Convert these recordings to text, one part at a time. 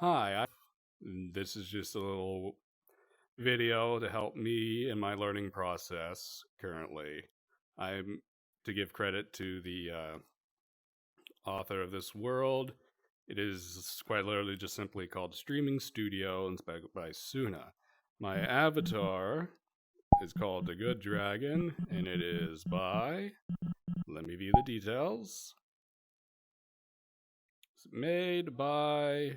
Hi, this is just a little video to help me in my learning process currently. I'm to give credit to the author of this world. It is quite literally just simply called Streaming Studio and it's by Suna. My avatar is called The Good Dragon and it is by, let me view the details. It's made by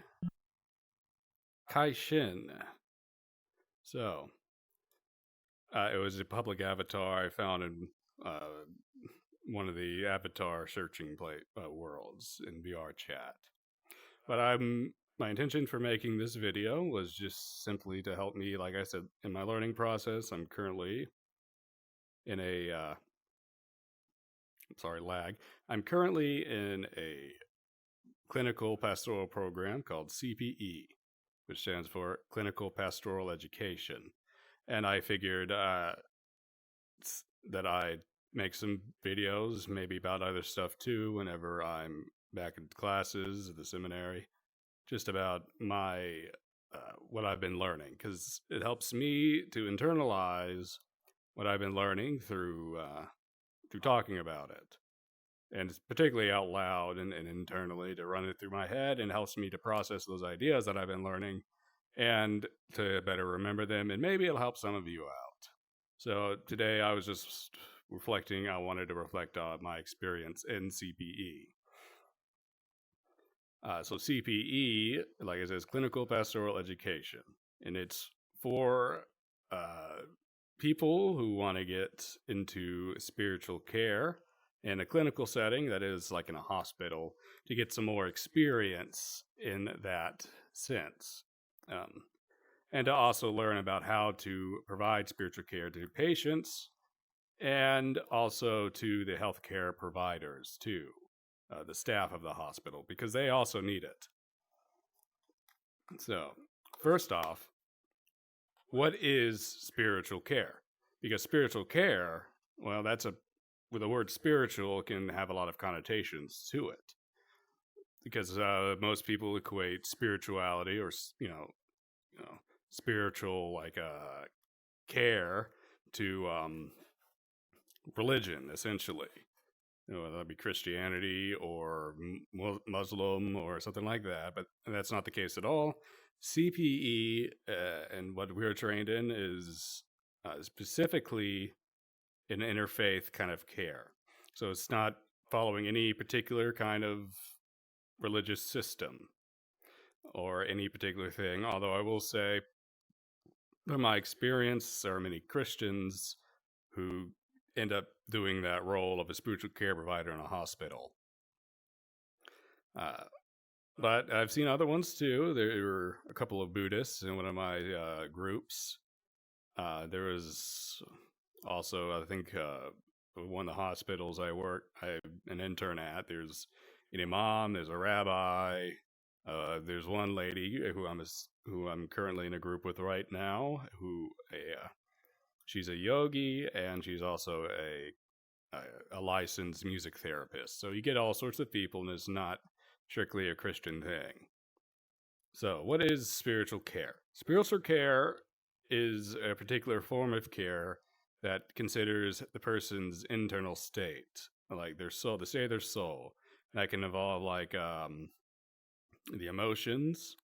Kai Shin. So, it was a public avatar I found in uh, one of the avatar searching worlds in VR chat. But my intention for making this video was just simply to help me, like I said, in my learning process. I'm currently in a sorry lag. I'm currently in a clinical pastoral program called CPE, which stands for Clinical Pastoral Education. And I figured that I make some videos, maybe about other stuff too, whenever I'm back in classes at the seminary, just about my what I've been learning, because it helps me to internalize what I've been learning through talking about it, and it's particularly out loud and internally to run it through my head, and helps me to process those ideas that I've been learning and to better remember them, and maybe it'll help some of you out. So today I was just reflecting, I wanted to reflect on my experience in CPE. So CPE, like it says, Clinical Pastoral Education, and it's for people who want to get into spiritual care in a clinical setting, that is like in a hospital, to get some more experience in that sense. Um, and to also learn about how to provide spiritual care to patients and also to the healthcare providers, too, the staff of the hospital, because they also need it. So, first off, what is spiritual care? Because spiritual care, well, with the word spiritual can have a lot of connotations to it. Because most people equate spirituality or, spiritual like care to religion, essentially. Whether that be Christianity or Muslim or something like that, but that's not the case at all. CPE and what we're trained in is specifically an interfaith kind of care. So it's not following any particular kind of religious system or any particular thing, although I will say, from my experience, there are many Christians who end up doing that role of a spiritual care provider in a hospital. But I've seen other ones too. There were a couple of Buddhists in one of my groups. There was also, I think, one of the hospitals I'm an intern at. There's an imam, there's a rabbi, there's one lady who I'm currently in a group with right now. She's a yogi and she's also a licensed music therapist. So you get all sorts of people, and it's not strictly a Christian thing. So, what is spiritual care? Spiritual care is a particular form of care that considers the person's internal state, like their soul, the state of their soul. That can involve like the emotions,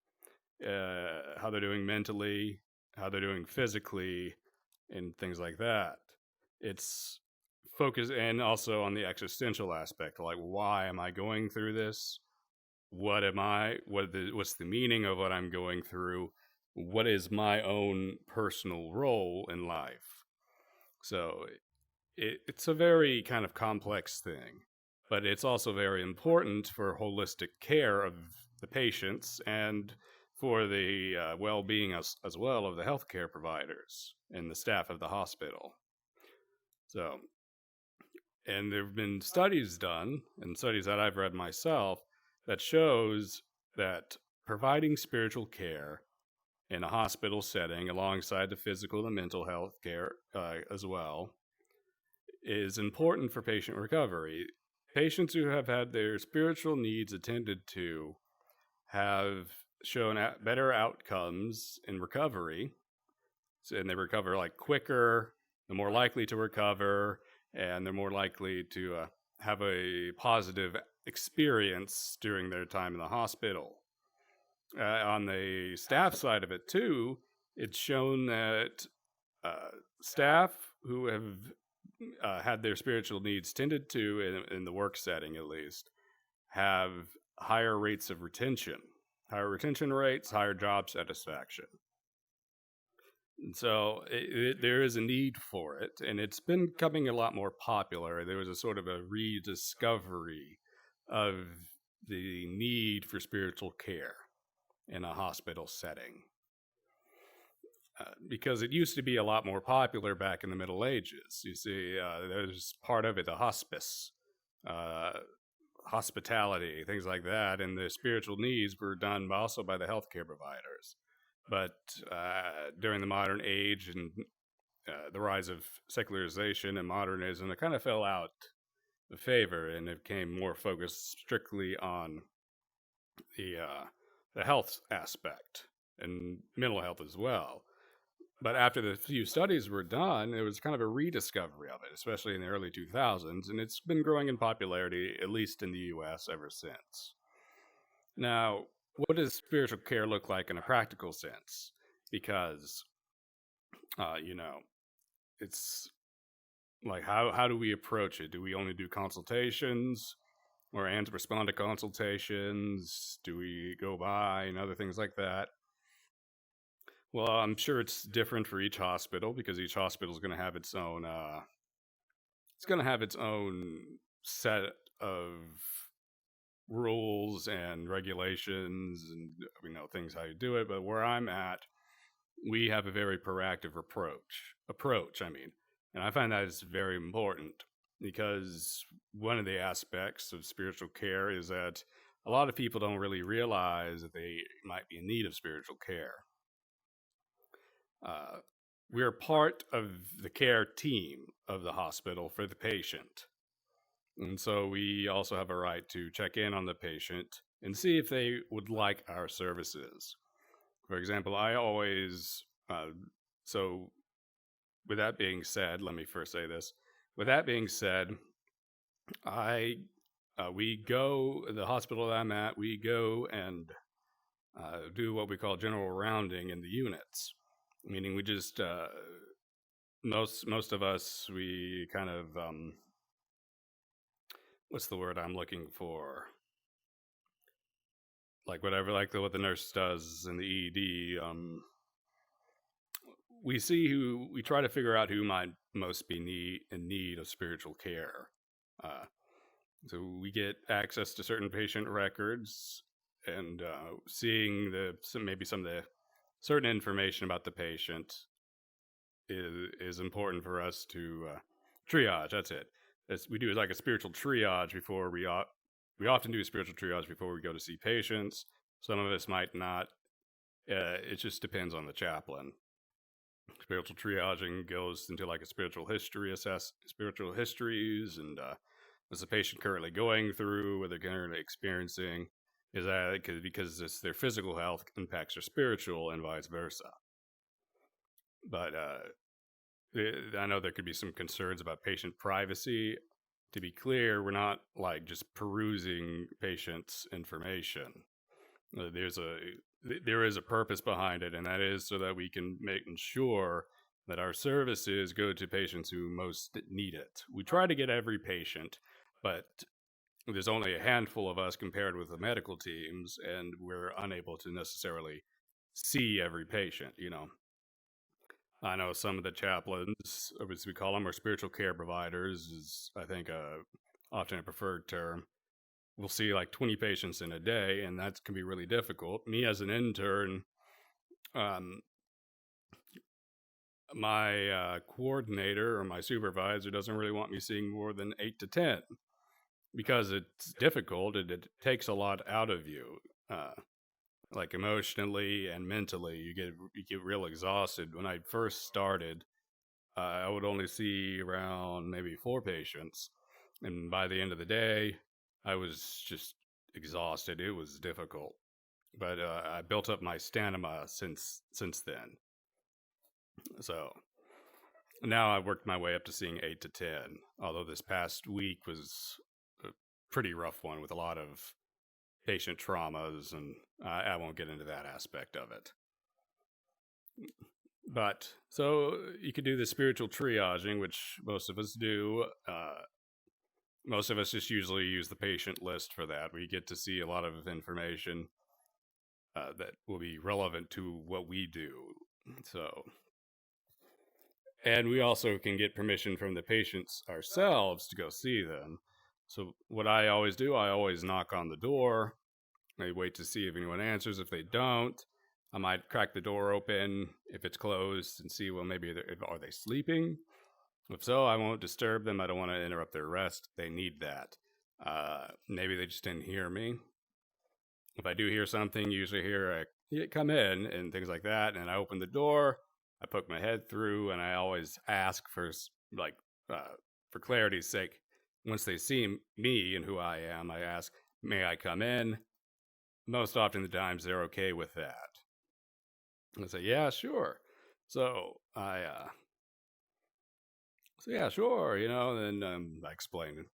how they're doing mentally, how they're doing physically, and things like that. It's focused, and also on the existential aspect, like why am I going through this? What am I? What's the meaning of what I'm going through? What is my own personal role in life? So it's a very kind of complex thing, but it's also very important for holistic care of the patients and for the well-being as well of the healthcare providers and the staff of the hospital. So, and there have been studies done, and studies that I've read myself, that shows that providing spiritual care in a hospital setting alongside the physical and mental health care as well is important for patient recovery. Patients who have had their spiritual needs attended to have shown better outcomes in recovery, and they recover like quicker, they're more likely to recover, and they're more likely to have a positive experience during their time in the hospital. On the staff side of it too, it's shown that staff who have had their spiritual needs tended to, in the work setting at least, have higher rates of retention, higher retention rates, higher job satisfaction. And so there is a need for it, and it's been becoming a lot more popular. There was a sort of a rediscovery of the need for spiritual care in a hospital setting. Because it used to be a lot more popular back in the Middle Ages. You see, there's part of it, the hospice, hospitality, things like that, and the spiritual needs were done also by the healthcare providers. But during the modern age and the rise of secularization and modernism, it kind of fell out of favor, and it became more focused strictly on the health aspect and mental health as well. But after the few studies were done, it was kind of a rediscovery of it, especially in the early 2000s, and it's been growing in popularity, at least in the US, ever since. Now, what does spiritual care look like in a practical sense? Because, it's like, how do we approach it? Do we only do consultations or respond to consultations? Do we go by and other things like that? Well, I'm sure it's different for each hospital because each hospital is going to have its own. It's going to have its own set of rules and regulations and things how you do it. But where I'm at, we have a very proactive approach. And I find that is very important because one of the aspects of spiritual care is that a lot of people don't really realize that they might be in need of spiritual care. We're part of the care team of the hospital for the patient. And so we also have a right to check in on the patient and see if they would like our services. For example, I always, so with that being said, let me first say this. With that being said, the hospital that I'm at, we go and do what we call general rounding in the units. Meaning we just, most of us, we kind of, what's the word I'm looking for? Like whatever, like what the nurse does in the ED, we try to figure out who might most be in need of spiritual care. So we get access to certain patient records and seeing maybe some of the certain information about the patient is important for us to triage. That's it. We do like a spiritual triage before we often do a spiritual triage before we go to see patients. Some of us might not. It just depends on the chaplain. Spiritual triaging goes into like a spiritual histories, and what's the patient currently going through, what they're currently experiencing. Is that because their physical health impacts their spiritual and vice versa. But I know there could be some concerns about patient privacy. To be clear, we're not like just perusing patients' information. There is a purpose behind it, and that is so that we can ensure that our services go to patients who most need it. We try to get every patient, but there's only a handful of us compared with the medical teams, and we're unable to necessarily see every patient, I know some of the chaplains, as we call them, or spiritual care providers, is I think often a preferred term. We'll see like 20 patients in a day, and that can be really difficult. Me as an intern, my coordinator or my supervisor doesn't really want me seeing more than 8 to 10 because it's difficult. It takes a lot out of you. Like emotionally and mentally, you get real exhausted. When I first started, I would only see around maybe 4 patients, and by the end of the day, I was just exhausted. It was difficult, but I built up my stamina since then. So now I've worked my way up to seeing 8 to 10, although this past week was a pretty rough one with a lot of patient traumas, and I won't get into that aspect of it. But so you could do the spiritual triaging, which most of us do. Most of us just usually use the patient list for that. We get to see a lot of information that will be relevant to what we do. So, and we also can get permission from the patients ourselves to go see them. So what I always do, I always knock on the door. I wait to see if anyone answers. If they don't, I might crack the door open if it's closed and see, well, maybe are they sleeping? If so, I won't disturb them. I don't want to interrupt their rest. They need that. Maybe they just didn't hear me. If I do hear something, usually hear come in and things like that, and I open the door, I poke my head through, and I always ask for for clarity's sake, once they see me and who I am, I ask, may I come in? Most often the times they're okay with that. I say, yeah, sure. So yeah, sure, then I explain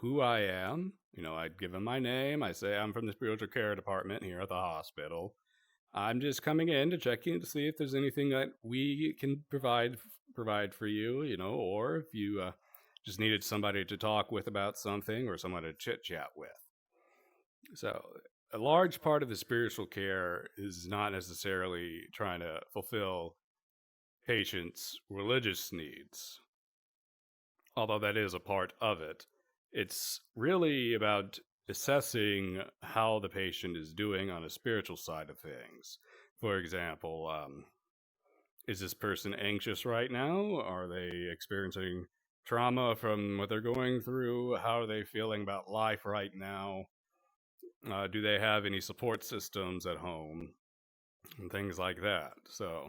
who I am. I'd give them my name. I say I'm from the spiritual care department here at the hospital. I'm just coming in to check in to see if there's anything that we can provide for you, or if you just needed somebody to talk with about something or someone to chit chat with. So a large part of the spiritual care is not necessarily trying to fulfill patients' religious needs, although that is a part of it. It's really about assessing how the patient is doing on a spiritual side of things. For example, is this person anxious right now? Are they experiencing trauma from what they're going through? How are they feeling about life right now? Do they have any support systems at home? And things like that. So,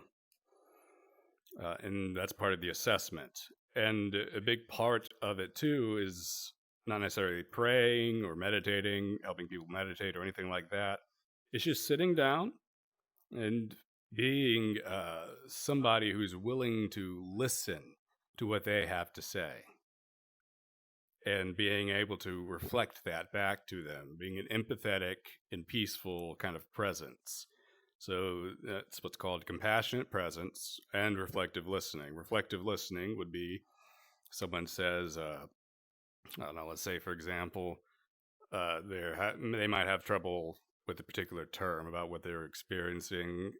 and that's part of the assessment. And a big part of it, too, is not necessarily praying or meditating, helping people meditate or anything like that. It's just sitting down and being somebody who's willing to listen to what they have to say and being able to reflect that back to them, being an empathetic and peaceful kind of presence. So that's what's called compassionate presence and reflective listening. Reflective listening would be someone says, I don't know, let's say, for example, they might have trouble with a particular term about what they're experiencing.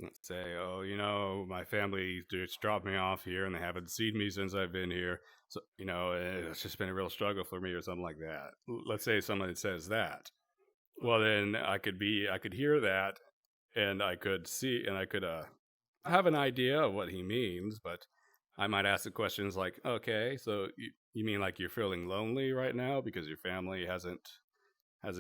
Let's say, oh, my family just dropped me off here and they haven't seen me since I've been here. So, it's just been a real struggle for me or something like that. Let's say someone says that. Well, then I could hear that and I could see, and I could have an idea of what he means, but I might ask the questions like, okay, so you mean like you're feeling lonely right now because your family hasn't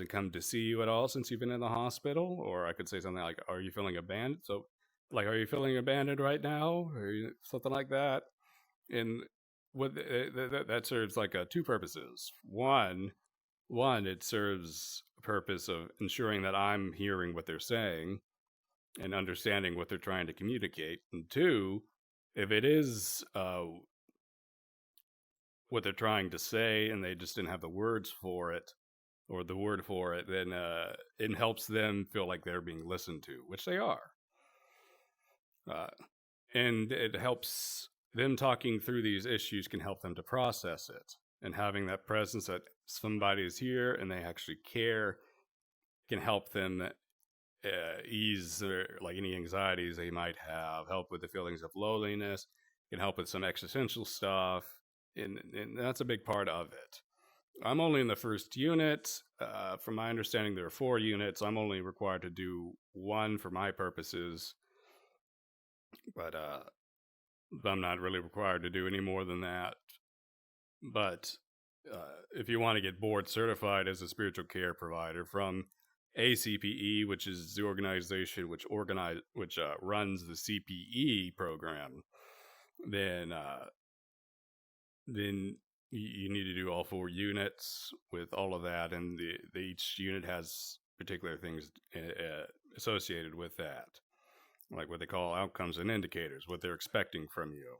come to see you at all since you've been in the hospital? Or I could say something like, are you feeling abandoned? So, like, are you feeling abandoned right now? Or something like that. And what that serves like two purposes. One, it serves a purpose of ensuring that I'm hearing what they're saying and understanding what they're trying to communicate. And two, if it is what they're trying to say and they just didn't have the words for it, or the word for it, then it helps them feel like they're being listened to, which they are. And it helps them talking through these issues can help them to process it. And having that presence that somebody is here and they actually care can help them ease like any anxieties they might have, help with the feelings of loneliness, can help with some existential stuff. And that's a big part of it. I'm only in the first unit. From my understanding, there are 4 units. I'm only required to do 1 for my purposes, but I'm not really required to do any more than that. But if you want to get board certified as a spiritual care provider from a CPE, which is the organization which runs the CPE program, then you need to do all 4 units with all of that, and each unit has particular things associated with that, like what they call outcomes and indicators, what they're expecting from you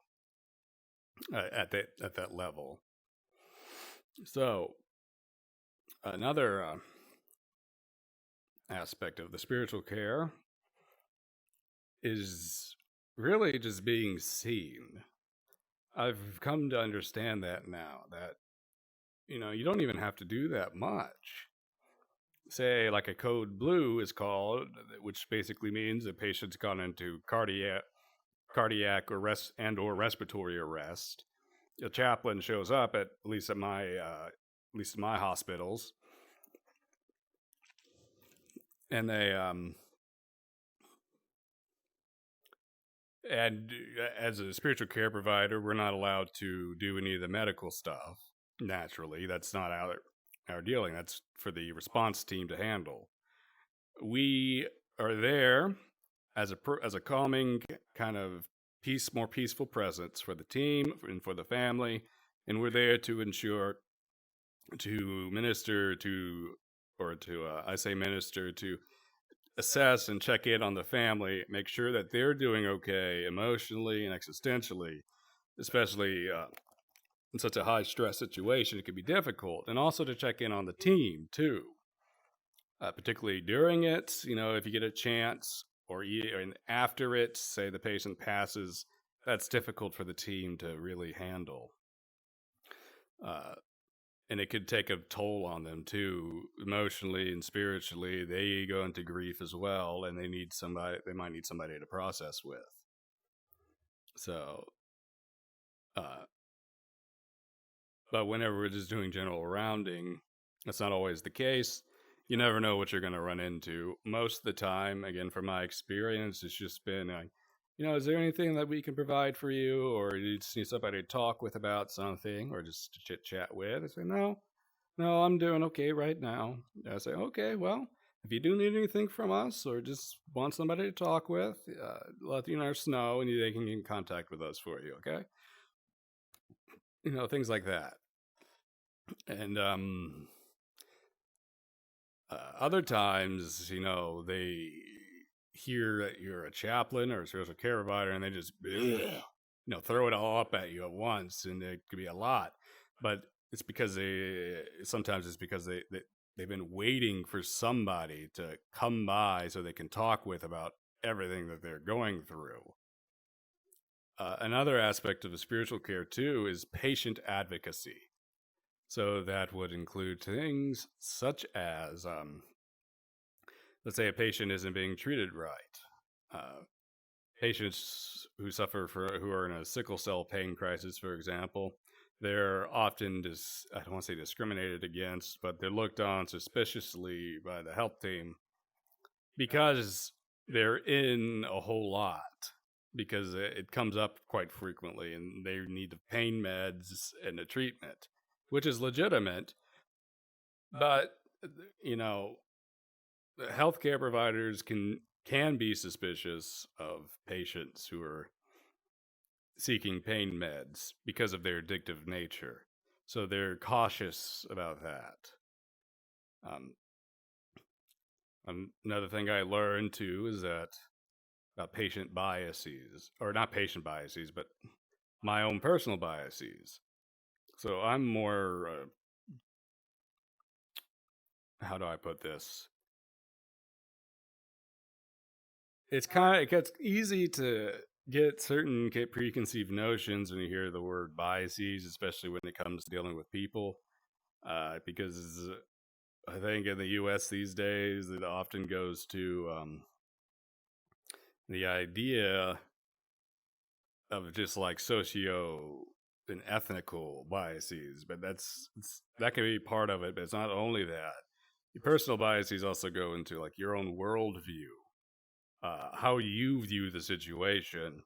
at that level. So another aspect of the spiritual care is really just being seen. I've come to understand that now, that you don't even have to do that much. Say, like a code blue is called, which basically means a patient's gone into cardiac or respiratory arrest. A chaplain shows up at least at my hospitals, and they and as a spiritual care provider, we're not allowed to do any of the medical stuff. Naturally, that's not our dealing. That's for the response team to handle. We are there as a calming kind of more peaceful presence for the team and for the family, and we're there to ensure to minister to assess and check in on the family, make sure that they're doing okay emotionally and existentially, especially in such a high stress situation. It can be difficult, and also to check in on the team too, particularly during it. If you get a chance, or after it, say the patient passes, that's difficult for the team to really handle. And it could take a toll on them too, emotionally and spiritually. They go into grief as well, and they might need somebody to process with. So, but whenever we're just doing general rounding, that's not always the case. You never know what you're going to run into. Most of the time, again, from my experience, it's just been is there anything that we can provide for you, or you just need somebody to talk with about something, or just to chit chat with? I say, no, I'm doing okay right now. I say, okay, well, if you do need anything from us, or just want somebody to talk with, let the nurse know, and they can get in contact with us for you, okay? Things like that. And other times, they hear that you're a chaplain or a spiritual care provider, and they just throw it all up at you at once, and it could be a lot. But it's because sometimes it's because they've been waiting for somebody to come by so they can talk with about everything that they're going through. Another aspect of the spiritual care too is patient advocacy. So that would include things such as, let's say a patient isn't being treated right. Patients who are in a sickle cell pain crisis, for example, they're often I don't want to say discriminated against, but they're looked on suspiciously by the health team because they're in a whole lot, because it comes up quite frequently, and they need the pain meds and the treatment, which is legitimate. But healthcare providers can be suspicious of patients who are seeking pain meds because of their addictive nature. So they're cautious about that. Another thing I learned too is that about patient biases, or not patient biases, but my own personal biases. So I'm more, how do I put this? It gets easy to get certain preconceived notions when you hear the word biases, especially when it comes to dealing with people, because I think in the U.S. these days it often goes to the idea of just like socio and ethnical biases, but that can be part of it, but it's not only that. Your personal biases also go into like your own worldview, how you view the situation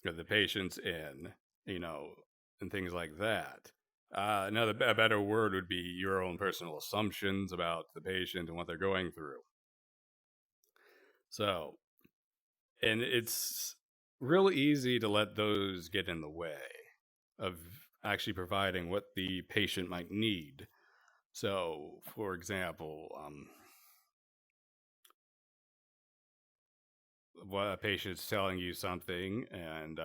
that the patient's in, and things like that. A better word would be your own personal assumptions about the patient and what they're going through. So, and it's really easy to let those get in the way of actually providing what the patient might need. So, for example, what a patient's telling you something, and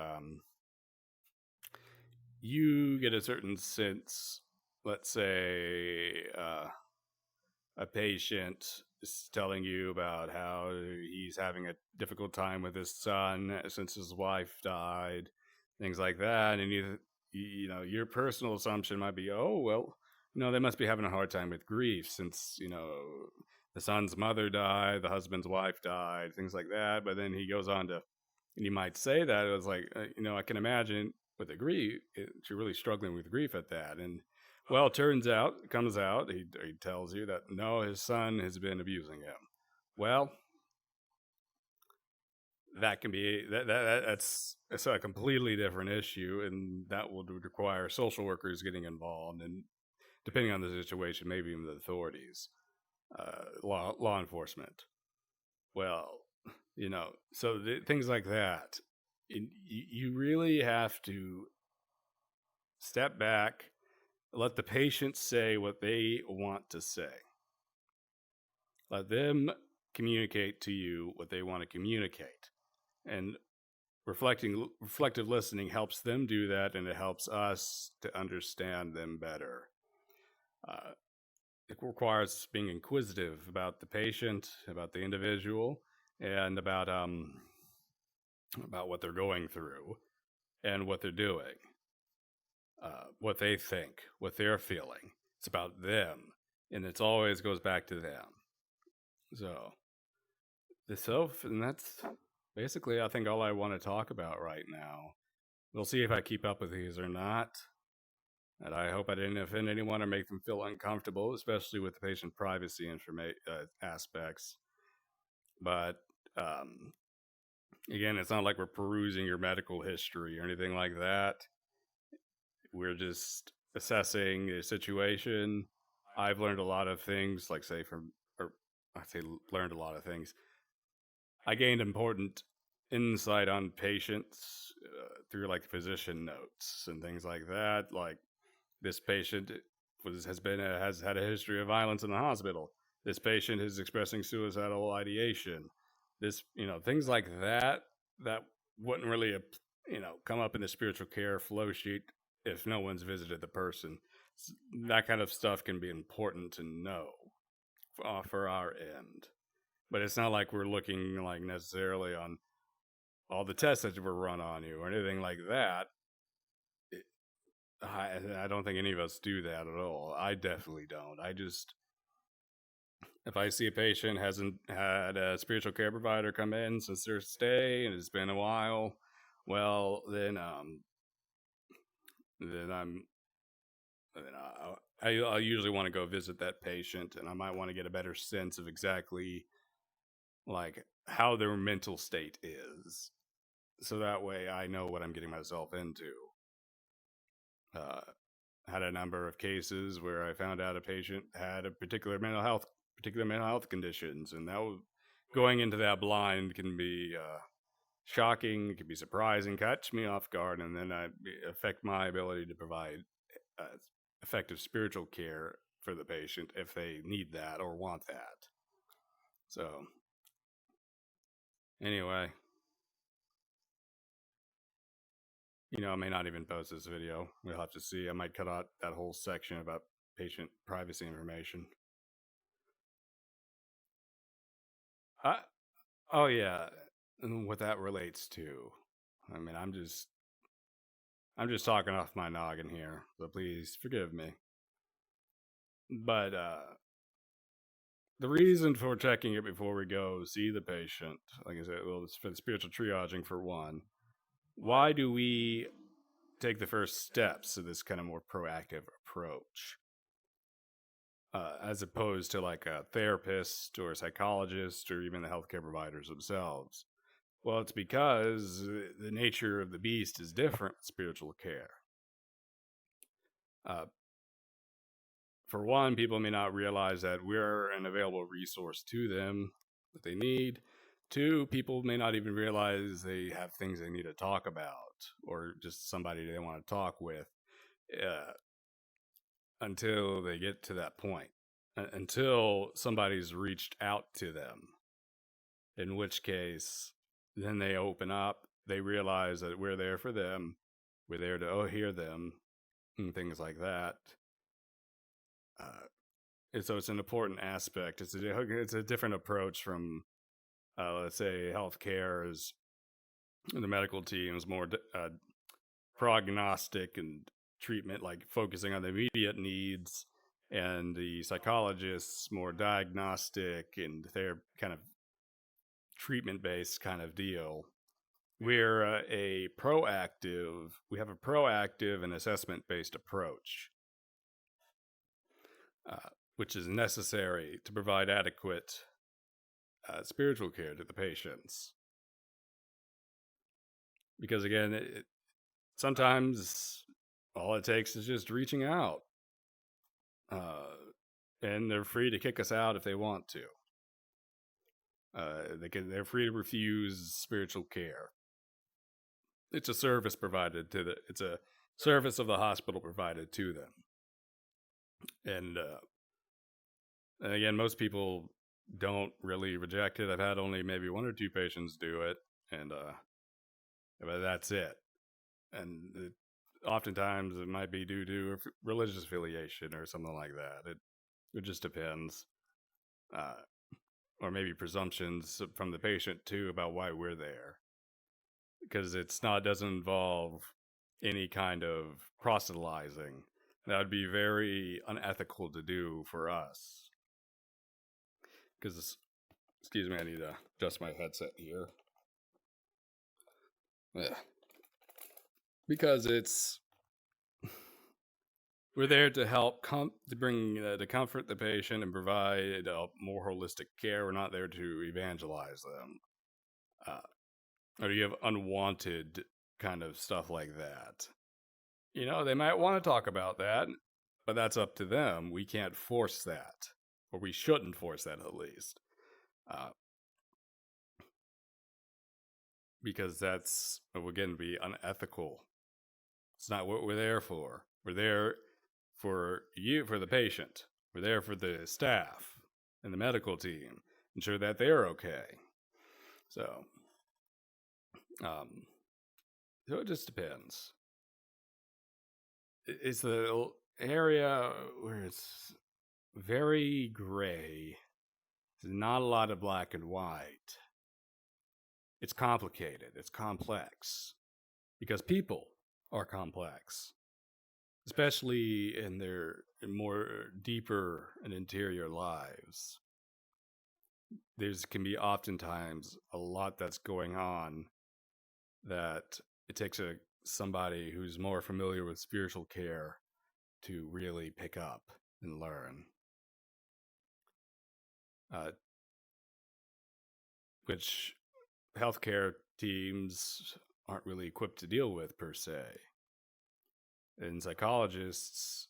you get a certain sense. Let's say a patient is telling you about how he's having a difficult time with his son since his wife died, things like that, and you know, your personal assumption might be, oh well, you know, they must be having a hard time with grief since, you know, the son's mother died, the husband's wife died, things like that. But then he goes on to, and you might say that it was like, you know, I can imagine with the grief, you're really struggling with grief at that, and well, it turns out, it comes out, he tells you that no, his son has been abusing him. Well, that can be that's a completely different issue, and that would require social workers getting involved, and depending on the situation, maybe even the authorities, law enforcement. Well, you know, so things like that, you really have to step back, let the patient say what they want to say. Let them communicate to you what they want to communicate. And reflective listening helps them do that, and it helps us to understand them better. It requires being inquisitive about the patient, about the individual, and about what they're going through and what they're doing, what they think, what they're feeling. It's about them, and it always goes back to them. So and that's basically, I think, all I want to talk about right now. We'll see if I keep up with these or not. And I hope I didn't offend anyone or make them feel uncomfortable, especially with the patient privacy aspects. But again, it's not like we're perusing your medical history or anything like that. We're just assessing the situation. I've learned a lot of things, like learned a lot of things. I gained important insight on patients through like physician notes and things like that. Like, this patient has had a history of violence in the hospital. This patient is expressing suicidal ideation. This, you know, things like that wouldn't really, you know, come up in the spiritual care flow sheet if no one's visited the person. That kind of stuff can be important to know for our end. But it's not like we're looking like necessarily on all the tests that were run on you or anything like that. I don't think any of us do that at all. I definitely don't. If I see a patient hasn't had a spiritual care provider come in since their stay and it's been a while, well, then I'm then I usually want to go visit that patient, and I might want to get a better sense of exactly like how their mental state is, so that way I know what I'm getting myself into. Had a number of cases where I found out a patient had a particular mental health conditions, and going into that blind can be shocking, it can be surprising, catch me off guard, and then affect my ability to provide effective spiritual care for the patient if they need that or want that. So, anyway, you know, I may not even post this video. We'll have to see. I might cut out that whole section about patient privacy information. Oh yeah, and what that relates to. I mean, I'm just talking off my noggin here, so please forgive me. But the reason for checking it before we go see the patient, like I said, well, it's for the spiritual triaging for one. Why do we take the first steps of this kind of more proactive approach, as opposed to like a therapist or a psychologist or even the healthcare providers themselves? Well, it's because the nature of the beast is different with spiritual care. For one, people may not realize that we're an available resource to them that they need. Two, people may not even realize they have things they need to talk about or just somebody they want to talk with until they get to that point, until somebody's reached out to them, in which case then they open up. They realize that we're there for them. We're there to hear them and things like that. And so it's an important aspect. It's a different approach from, let's say, healthcare is the medical team is more prognostic and treatment, like focusing on the immediate needs, and the psychologists more diagnostic and they're kind of treatment based kind of deal. We're we have a proactive and assessment based approach, which is necessary to provide adequate spiritual care to the patients. Because again, sometimes all it takes is just reaching out. And they're free to kick us out if they want to. They're free to refuse spiritual care. It's a service provided it's a service of the hospital provided to them. And again, most people don't really reject it. I've had only maybe 1 or 2 patients do it, and but that's it. And oftentimes it might be due to religious affiliation or something like that. It just depends. Or maybe presumptions from the patient too about why we're there. Because doesn't involve any kind of proselytizing. That would be very unethical to do for us. Because, excuse me, I need to adjust my headset here. Yeah. Because we're there to help to comfort the patient and provide more holistic care. We're not there to evangelize them. Or do you have unwanted kind of stuff like that? They might want to talk about that, but that's up to them. We can't force that, or we shouldn't force that at least. Because that's, again, be unethical. It's not what we're there for. We're there for you, for the patient. We're there for the staff and the medical team, ensure that they're okay. So it just depends. It's the area where it's very gray. There's not a lot of black and white. It's complicated. It's complex. Because people are complex. Especially in their more deeper and interior lives. There can be oftentimes a lot that's going on that it takes somebody who's more familiar with spiritual care to really pick up and learn. Which healthcare teams aren't really equipped to deal with per se. And psychologists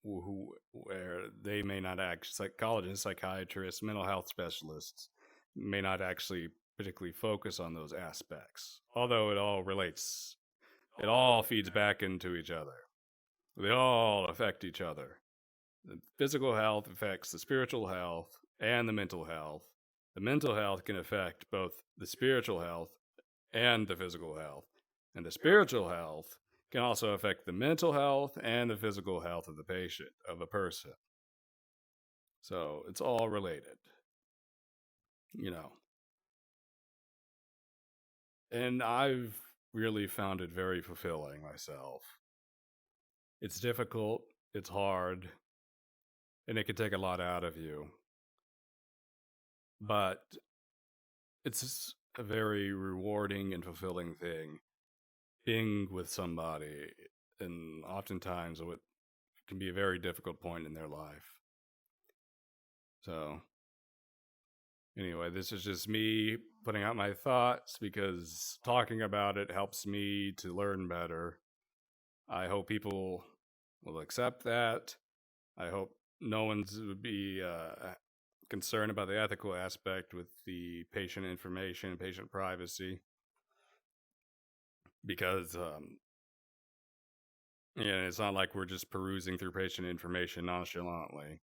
where they may not psychologists, psychiatrists, mental health specialists may not actually particularly focus on those aspects. Although it all feeds back into each other. They all affect each other. The physical health affects the spiritual health and the mental health. The mental health can affect both the spiritual health and the physical health. And the spiritual health can also affect the mental health and the physical health of of a person. So it's all related, And I've really found it very fulfilling myself. It's difficult, it's hard, and it can take a lot out of you. But it's a very rewarding and fulfilling thing being with somebody, and oftentimes it can be a very difficult point in their life. So anyway, this is just me putting out my thoughts because talking about it helps me to learn better. I hope people will accept that. I hope no one's would be concerned about the ethical aspect with the patient information, patient privacy. Because it's not like we're just perusing through patient information nonchalantly.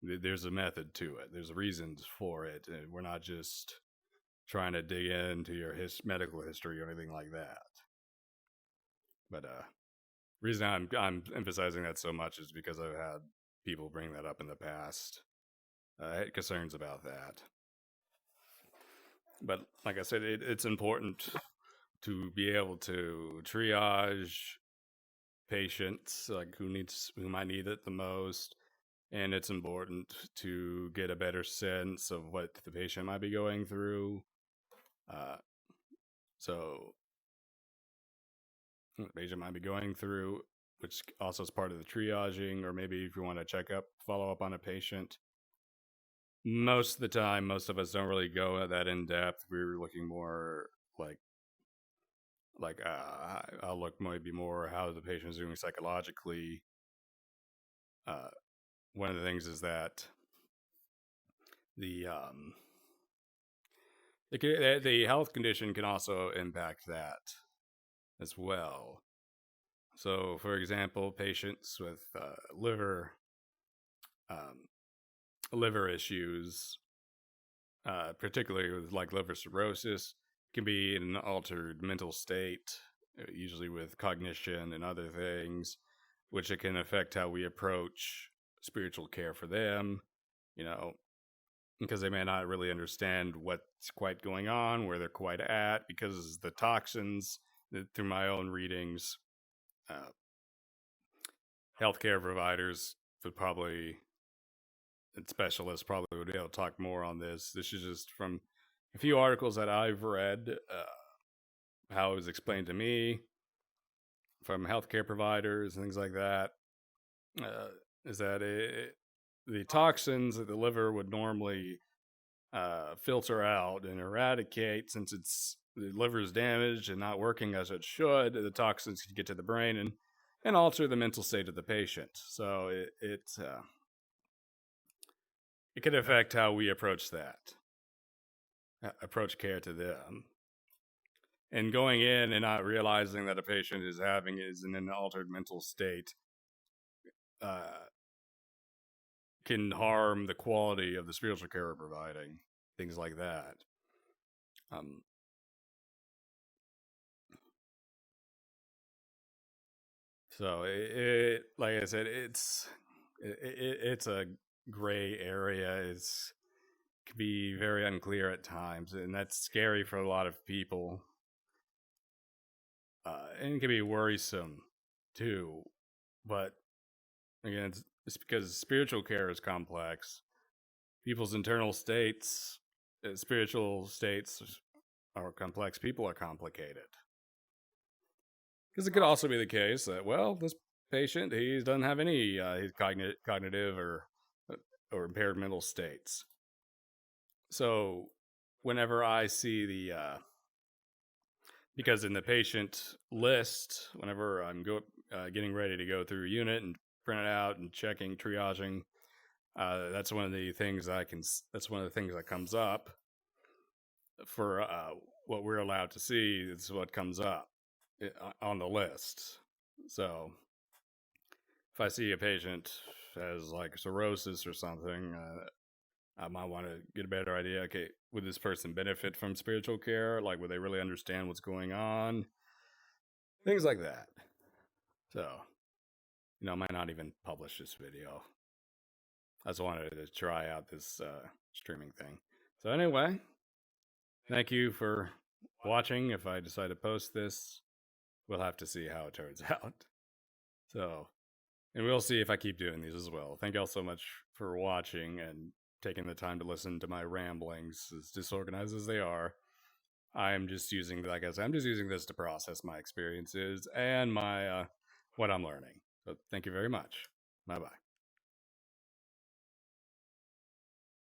There's a method to it. There's reasons for it. We're not just trying to dig into your medical history or anything like that. But reason I'm emphasizing that so much is because I've had people bring that up in the past. I had concerns about that. But like I said, it's important to be able to triage patients, like who might need it the most, and it's important to get a better sense of what the patient might be going through. So the patient might be going through, which also is part of the triaging, or maybe if you want to follow up on a patient. Most of the time, most of us don't really go that in depth. We're looking more I'll look maybe more how the patient is doing psychologically. One of the things is that the health condition can also impact that as well. So, for example, patients with liver issues, particularly with like liver cirrhosis, can be in an altered mental state, usually with cognition and other things, which it can affect how we approach spiritual care for them, because they may not really understand what's quite going on, where they're quite at, because the toxins, through my own readings, healthcare providers and specialists probably would be able to talk more on this. This is just from a few articles that I've read, how it was explained to me from healthcare providers and things like that, is that the toxins that the liver would normally filter out and eradicate, since the liver is damaged and not working as it should, the toxins can get to the brain and alter the mental state of the patient. So it can affect how we approach care to them. And going in and not realizing that a patient is in an altered mental state can harm the quality of the spiritual care we're providing, things like that. So like I said, it's a gray area. It can be very unclear at times, and that's scary for a lot of people. And it can be worrisome too. But again, it's because spiritual care is complex. People's internal states, spiritual states are complex. People are complicated. Because it could also be the case that, well, this patient, he doesn't have any cognitive or impaired mental states. So whenever I see because in the patient list, whenever I'm getting ready to go through a unit and print it out and checking, triaging, that's one of the things that comes up for what we're allowed to see. It's what comes up on the list. So if I see a patient has like cirrhosis or something, I might want to get a better idea. Okay, would this person benefit from spiritual care? Like, would they really understand what's going on? Things like that. So, I might not even publish this video. I just wanted to try out this streaming thing. So anyway, thank you for watching. If I decide to post this, we'll have to see how it turns out. So, and we'll see if I keep doing these as well. Thank y'all so much for watching and taking the time to listen to my ramblings, as disorganized as they are. I'm just using this to process my experiences and my what I'm learning. So thank you very much. Bye-bye.